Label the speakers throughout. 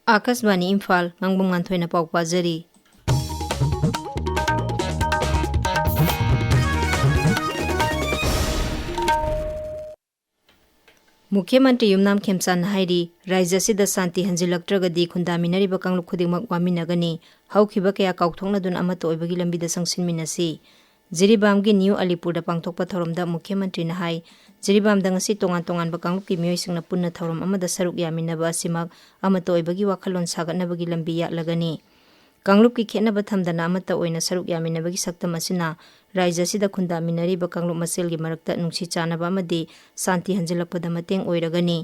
Speaker 1: Akashvani Imphal Ngangbam Nganthoi na pau pazari. मुख्यमंत्री युमनाम खेमसान हाइरी राज्य सिदा शांति हंजिलक्ट्रगदी खुंदामिनरिब कांगलुप खुदिमक वामिनगनी हौखिबा कया काउथोंगनदुन अमत ओइबगी लंबिदा संसिनमिनसी जिरीबामगी न्यू अलीपुरदा पांगथोकपा थौरमदा मुख्यमंत्री ना हाई जिरीबामदा ngasi tongan बाकांगलुपकी मियोइसिंगना पुन्ना थौरम अमदा सरुक यामिनबा असिमक अमत ओइबगी वाखलोन सागतनबगी लंबी यालगनी कांगलुपकी खेनबा थमदना अमत ओइना सरुक यामिनबगी सक्तम असिना राज्य सिदा खुंदामिनरिब कांगलुप मसेलगी मरक्ता नुंसी चानबा अमदी शांति हंजिलकपदा मतेंग ओइरगनी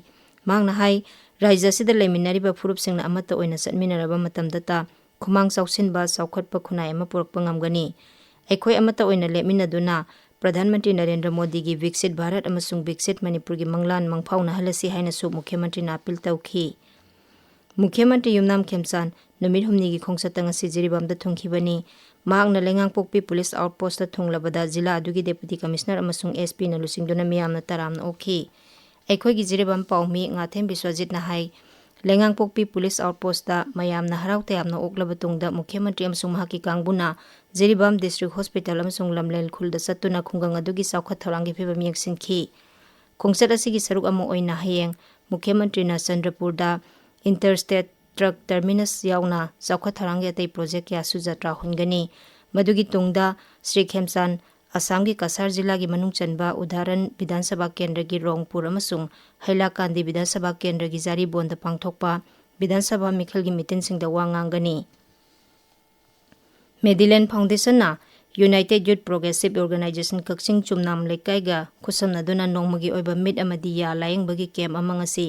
Speaker 1: मांगना हाई राज्य सिदा लेमिनरिब फुरुपसिंगना अमत ओइना सतमिनरबा मतमदता खुमांग चौसिनबा चौखटपा खुनाय अमा पुरकपा ngamgani अखोय अमता ओइना लेमिनदुना प्रधानमंत्री नरेंद्र मोदी की विकसित भारत अमसुंग विकसित मणिपुर की मंगलान मंगफाउना हलसी हाइनसु मुख्यमंत्री ना अपील तौखी मुख्यमंत्री युमनाम खेमसान नुमित हुमनी की खोंगसतंग असि जिरीबामदा थुंखिबनी मांगना लेंगांगपोकपी पुलिस आउटपोस्ट थुंगलबदा जिला अदुगी डेप्यूटी कमिश्नर अमसुंग एसपी ना लुसिंगदुना मियामना तरामना ओखी अखोय की जिरीबाम पाउमी ngathem biswajit na hai Lengangpokpi police आउटपोस्टा मयामना हराउ तयामना ओकलब तुंगदा मुख्यमंत्री अमसुंग महाकी कांगबुना जिरीबाम डिस्ट्रिक्ट हॉस्पिटल अमसुंग लमलेन खुलदा सत्तुना खुंगंग अदुगी साउखत थौरांगी फिबम येंसिनखी खोंगसत असिगी सरुक अमा ओइना हयेंग मुख्यमंत्री ना चंद्रपुरदा इंटरस्टेट ट्रक टर्मिनस यावना साउखत थौरांगी अतै प्रोजेक्ट या सुजात्रा हुनगनी मदुगी तुंगदा श्री खेमसान असम की कसार जिला की मनुंग चनबा उदाहरण विधानसभा केंद्र की रोंगपुर अमसुंग हैलाकांदी विधानसभा केंद्र की जारी बोंद पांगथोकपा विधानसभा मिखल की मिटिंगसिंगदा वा nganggani मेडिलैंड फाउंडेशन ना United Youth Progressive Organisation Kakching Chumnam लेकाइगा खुसमनादुना नोंगमगी ओइबा मिट अमदी या लायंगबगी कैम्प अमंगसी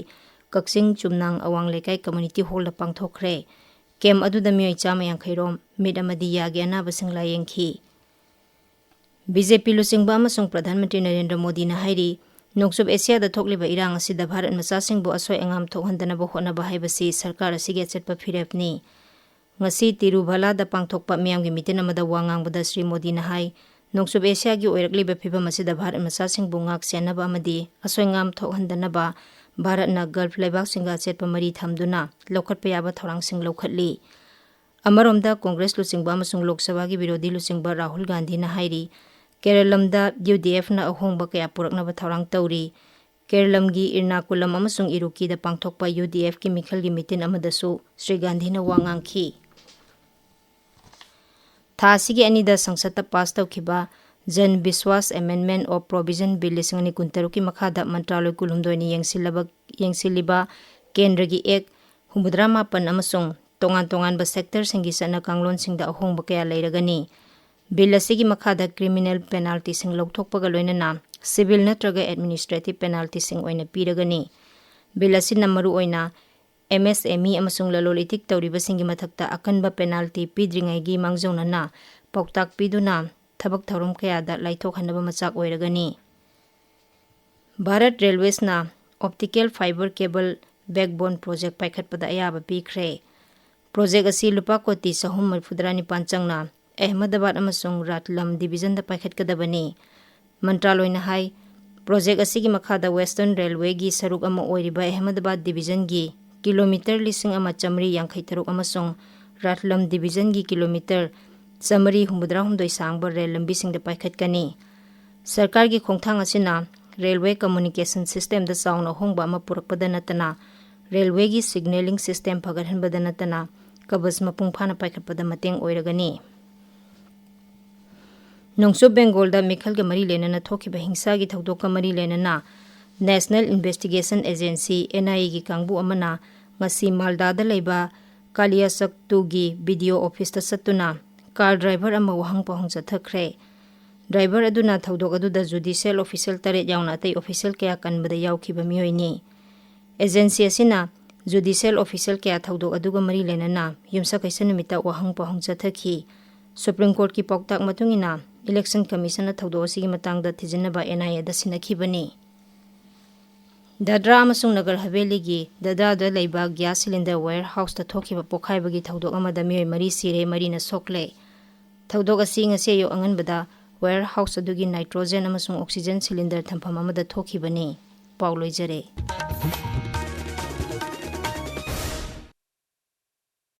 Speaker 1: कक्सिंग चुमनांग अवांग लेकाइ कम्युनिटी हॉल दा पांगथोखरे कैम्प अदुदा मियोइ चामा यांखैरोम मिट अमदी यागी अनाबसिंग लायंखी बीजेपी लुसिंगबा अमसुंग प्रधानमंत्री नरेंद्र मोदी ना हाइरी नोंगसुब एशिया दा थोकलिबा इरांग असिदा भारत मचासिंगबु असोय अंगाम थोकहंदनबा होनबा हाइबसी सरकार असिगे अचेतपा फिरेपनी ngasi तिरुभला दा पांगथोकपा मियामगी मिटिन अमदा वांगांगबदा श्री मोदी ना हाई नोंगसुब एशिया की ओइरकलिबा फिबम असिदा भारत मचासिंगबु ngak सेनबा अमदी असोय ngam थोकहंदनबा भारत ना गल्फ लेबाक सिंगा अचेतपा मरी थमदुना लौखटपा याबा थौरांगसिंग लौखटली अमरोमदा कांग्रेस लुसिंगबा अमसुंग लोकसभा की विरोधी लुसिंगबा राहुल गांधी ना हाइरी केरलमदा यूडीएफ ना अहोंगबा कया पुरकनबा थौरांग तौरी केरलमगी इरनाकुलम अमसुंग इरुकी दा पांगथोकपा यूडीएफ की मिखल की मिटिन अमदसु श्री गांधी ना वांगांखी थासी की अनिदा संसद पास तौखिबा जन विश्वास अमेंडमेंट ऑफ प्रोविजन बिल 2019 की मखादा मंत्रालय कुलुमदोनी यंगसिलिबा केंद्र की एक 59 अमसुंग तोंगान तोंगान सेक्टर सिंगी सना कांगलोन सिंगदा अहोंगबा कया लेरगनी बिल असिगी मखादा क्रिमिनल पेनाल्टी सिंग लौथोकपगा लोइनना सिविल नत्रगा एडमिनिस्ट्रेटिव पेनाल्टी सिंग ओइना पीरगनी बिल असिना मरु ओइना एमएसएमई अमसुंग ललोल इतिक तौरिबा सिंगी मथक्ता अकनबा पेनाल्टी पीद्रिंगैगी मांगजौनना पौताक पीदुना थबक थौरम कयादा लाइथोखनबा मचाक ओइरगनी भारत रेलवेसना optical fibre cable backbone project पाइखटपदा अयाबा पीखरे प्रोजेक्ट असि लुपा कोटी 394 चंगना अहमदाबाद अमसुंग रातलम डिवीजन दा पाइखटकदबनी मंत्रालयना हाई प्रोजेक्ट असिगी मखादा वेस्टर्न रेलवे की सरुक अमा ओइरिबा अहमदाबाद डिवीजन की किलोमीटर 1,153 अमसुंग रातलम डिवीजन की किलोमीटर 159 सांगबा रेल लंबीसिंगदा पाइखटकनी सरकार की खोंगथांग असिना रेलवे कम्युनिकेशन सिस्टम दा चाउना होंगबा अमा पुरकपदा नतना रेलवे की सिग्नलिंग सिस्टम फगरहनबदा नतना कबस मपुंग फाना पाइखटपदा मतेंग ओइरगनी नोंगसुब बेंगोलदा मिखल के मरी लेनना थोखिबा हिंसा की थौदोक का मरी लेनना नेशनल इन्वेस्टिगेशन एजेंसी एनआईए की कांगबु अमना ngasi मालदादा लेबा कालियासक्तु की वीडियो ऑफिस ता सत्तुना कार ड्राइवर अमा वहांग पहुंग चथखरे ड्राइवर अदुना थौदोक अदुदा जुडिशियल ऑफिशियल तरे यावना अतै ऑफिशियल कया कनबदा यावखिबा मियोइनी एजेंसी असिना जुडिशियल ऑफिशियल कया थौदोक अदुगा मरी लेनना युमसा कैसन निमिता वहांग पहुंग चथखी सुप्रीम कोर्ट की पौताक मतुंगिना इलेक्शन कमीशन थौदोक असिगी मतांगदा थिजिनबा एनआईए दा सिनखिबनी दादरा अमसुंग नगर हवेली की दादरा लेबा गैस सिलेंडर वेयर हाउस ता थोखिबा पोखाइबगी थौदोक अमदा मियोइ मरी सिरे मरीना सोकले थौदोक असि ngasi यो अंगनबदा वेयर हाउस अदुगी नाइट्रोजन अमसुंग ऑक्सीजन सिलेंडर थंफम अमदा थोखिबनी पाउ लोइजरे।